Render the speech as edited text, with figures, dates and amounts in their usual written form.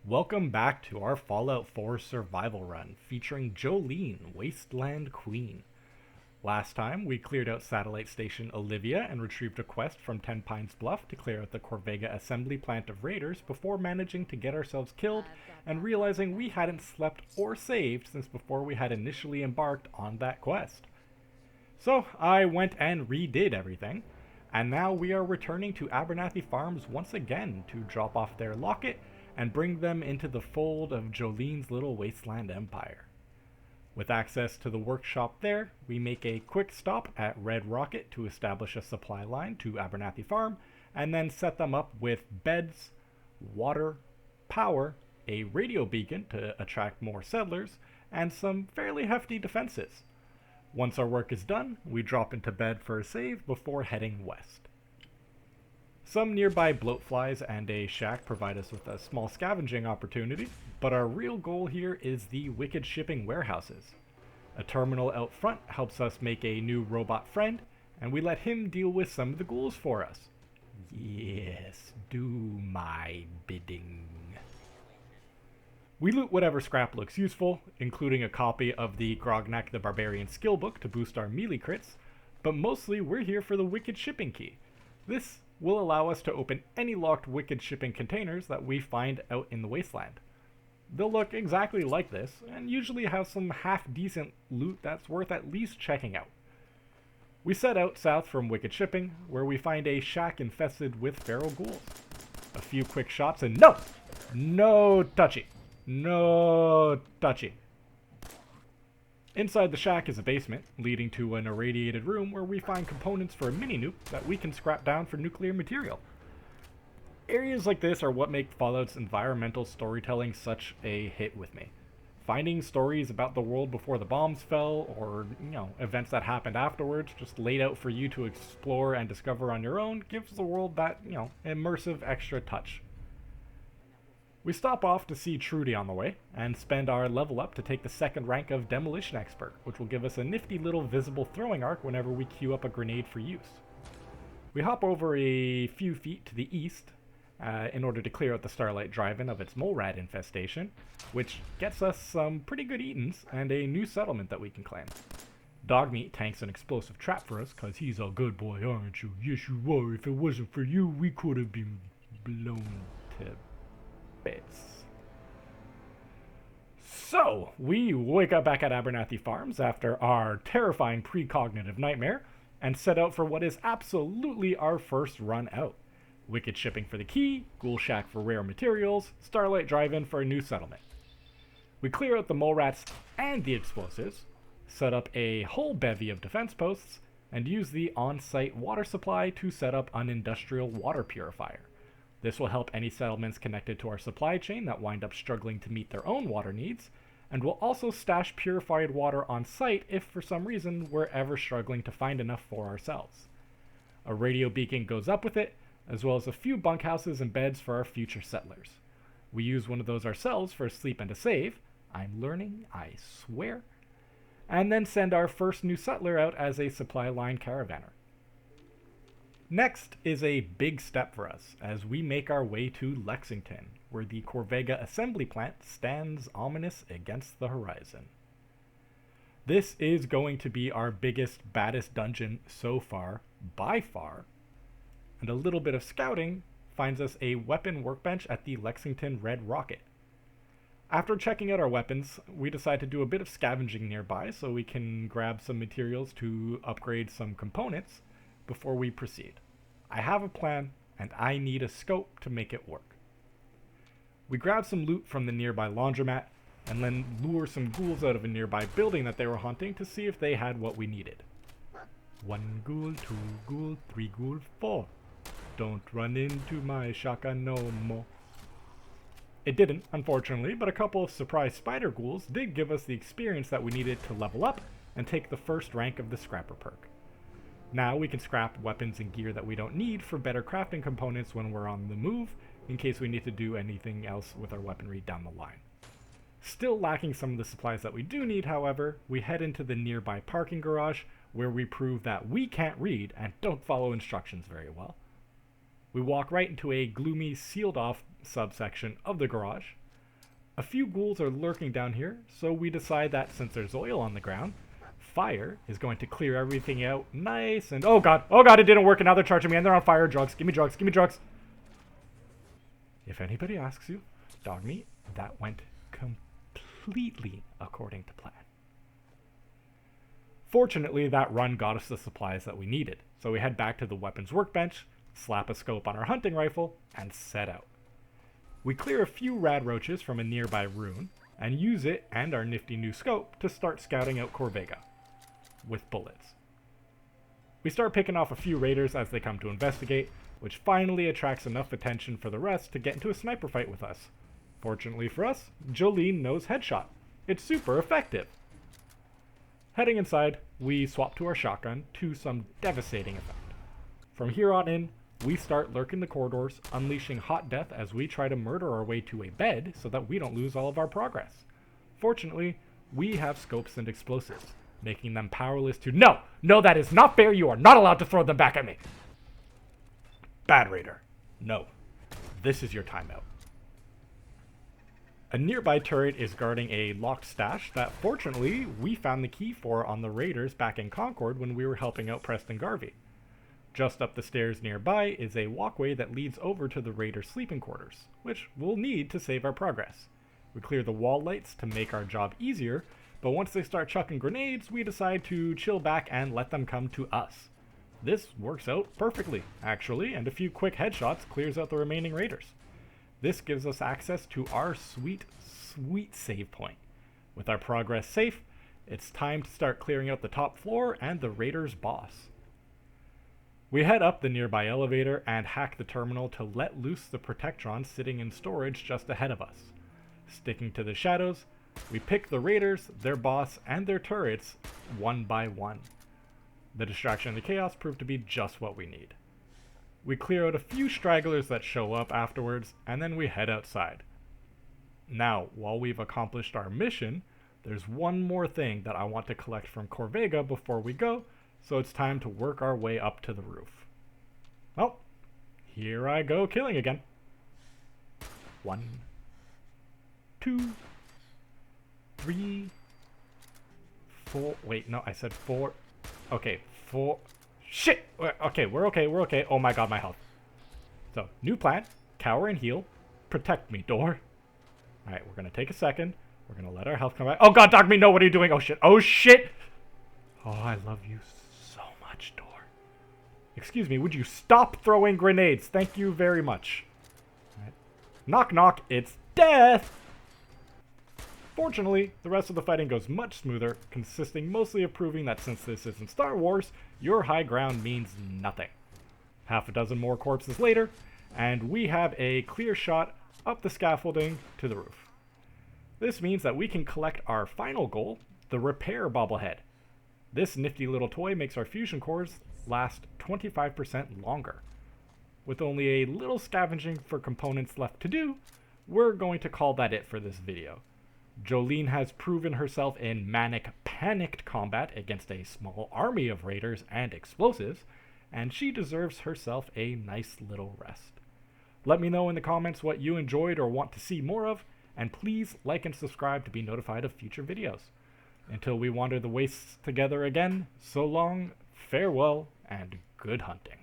Welcome back to our Fallout 4 survival run featuring Jolene, Wasteland Queen. Last time, we cleared out Satellite Station Olivia and retrieved a quest from Ten Pines Bluff to clear out the Corvega assembly plant of raiders before managing to get ourselves killed and realizing we hadn't slept or saved since before we had initially embarked on that quest. So I went and redid everything, and now we are returning to Abernathy Farms once again to drop off their locket and bring them into the fold of Jolene's little wasteland empire. With access to the workshop there, we make a quick stop at Red Rocket to establish a supply line to Abernathy Farm, and then set them up with beds, water, power, a radio beacon to attract more settlers, and some fairly hefty defenses. Once our work is done, we drop into bed for a save before heading west. Some nearby bloatflies and a shack provide us with a small scavenging opportunity, but our real goal here is the wicked shipping warehouses. A terminal out front helps us make a new robot friend, and we let him deal with some of the ghouls for us. Yes, do my bidding. We loot whatever scrap looks useful, including a copy of the Grognak the Barbarian skill book to boost our melee crits, but mostly we're here for the wicked shipping key. This will allow us to open any locked wicked shipping containers that we find out in the wasteland. They'll look exactly like this, and usually have some half-decent loot that's worth at least checking out. We set out south from wicked shipping, where we find a shack infested with feral ghouls. A few quick shots and no touchy, no touchy. Inside the shack is a basement, leading to an irradiated room where we find components for a mini-nuke that we can scrap down for nuclear material. Areas like this are what make Fallout's environmental storytelling such a hit with me. Finding stories about the world before the bombs fell, or, events that happened afterwards, just laid out for you to explore and discover on your own, gives the world that, immersive extra touch. We stop off to see Trudy on the way, and spend our level up to take the second rank of Demolition Expert, which will give us a nifty little visible throwing arc whenever we queue up a grenade for use. We hop over a few feet to the east, in order to clear out the Starlight Drive-In of its mole rat infestation, which gets us some pretty good eatins and a new settlement that we can claim. Dogmeat tanks an explosive trap for us, cause he's a good boy, aren't you? Yes, you are. If it wasn't for you, we could have been blown to bits. So, we wake up back at Abernathy Farms after our terrifying precognitive nightmare, and set out for what is absolutely our first run out. Wicked shipping for the key, Ghoul Shack for rare materials, Starlight Drive-In for a new settlement. We clear out the mole rats and the explosives, set up a whole bevy of defense posts, and use the on-site water supply to set up an industrial water purifier. This will help any settlements connected to our supply chain that wind up struggling to meet their own water needs, and will also stash purified water on site if for some reason we're ever struggling to find enough for ourselves. A radio beacon goes up with it, as well as a few bunkhouses and beds for our future settlers. We use one of those ourselves for a sleep and a save. I'm learning, I swear. And then send our first new settler out as a supply line caravaner. Next is a big step for us as we make our way to Lexington, where the Corvega assembly plant stands ominous against the horizon. This is going to be our biggest, baddest dungeon so far, by far, and a little bit of scouting finds us a weapon workbench at the Lexington Red Rocket. After checking out our weapons, we decide to do a bit of scavenging nearby so we can grab some materials to upgrade some components before we proceed. I have a plan, and I need a scope to make it work. We grab some loot from the nearby laundromat, and then lure some ghouls out of a nearby building that they were hunting to see if they had what we needed. 1 ghoul, 2 ghoul, 3 ghoul, 4. Don't run into my shotgun no more. It didn't, unfortunately, but a couple of surprise spider ghouls did give us the experience that we needed to level up and take the first rank of the scrapper perk. Now we can scrap weapons and gear that we don't need for better crafting components when we're on the move, in case we need to do anything else with our weaponry down the line. Still lacking some of the supplies that we do need, however, we head into the nearby parking garage, where we prove that we can't read and don't follow instructions very well. We walk right into a gloomy, sealed-off subsection of the garage, A few ghouls are lurking down here, so we decide that since there's oil on the ground, fire is going to clear everything out nice and... oh god, it didn't work and now they're charging me and they're on fire. Drugs, give me drugs, give me drugs. If anybody asks you, dog meat, that went completely according to plan. Fortunately, that run got us the supplies that we needed, so we head back to the weapons workbench, slap a scope on our hunting rifle, and set out. We clear a few rad roaches from a nearby ruin, and use it and our nifty new scope to start scouting out Corvega with bullets. We start picking off a few raiders as they come to investigate, which finally attracts enough attention for the rest to get into a sniper fight with us. Fortunately for us, Jolene knows headshot. It's super effective. Heading inside, we swap to our shotgun to some devastating effect. From here on in, we start lurking the corridors, unleashing hot death as we try to murder our way to a bed so that we don't lose all of our progress. Fortunately, we have scopes and explosives, making them powerless to... No, that is not fair. You are not allowed to throw them back at me. Bad raider. No. This is your timeout. A nearby turret is guarding a locked stash that fortunately we found the key for on the raiders back in Concord when we were helping out Preston Garvey. Just up the stairs nearby is a walkway that leads over to the raiders' sleeping quarters, which we'll need to save our progress. We clear the wall lights to make our job easier, but once they start chucking grenades, we decide to chill back and let them come to us. This works out perfectly, actually, and a few quick headshots clears out the remaining raiders. This gives us access to our sweet save point. With our progress safe, it's time to start clearing out the top floor and the raiders' boss. We head up the nearby elevator and hack the terminal to let loose the Protectron sitting in storage just ahead of us. Sticking to the shadows, we pick the raiders, their boss, and their turrets one by one. The distraction and the chaos prove to be just what we need. We clear out a few stragglers that show up afterwards, and then we head outside. Now, while we've accomplished our mission, there's one more thing that I want to collect from Corvega before we go, so it's time to work our way up to the roof. Well, here I go killing again. 1, 2, 3, 4. Wait, no, I said 4. Okay, 4. Shit! Okay, we're okay. Oh my god, my health. So, new plan, cower and heal, protect me, door. Alright, we're gonna take a second. We're gonna let our health come back. Oh god, dog me, no, what are you doing? Oh shit, oh shit! Oh, I love you so much, door. Excuse me, would you stop throwing grenades? Thank you very much. All right. Knock knock, it's death! Fortunately, the rest of the fighting goes much smoother, consisting mostly of proving that since this isn't Star Wars, your high ground means nothing. Half a dozen more corpses later, and we have a clear shot up the scaffolding to the roof. This means that we can collect our final goal, the repair bobblehead. This nifty little toy makes our fusion cores last 25% longer. With only a little scavenging for components left to do, we're going to call that it for this video. Jolene has proven herself in manic, panicked combat against a small army of raiders and explosives, and she deserves herself a nice little rest. Let me know in the comments what you enjoyed or want to see more of, and please like and subscribe to be notified of future videos. Until we wander the wastes together again, so long, farewell, and good hunting.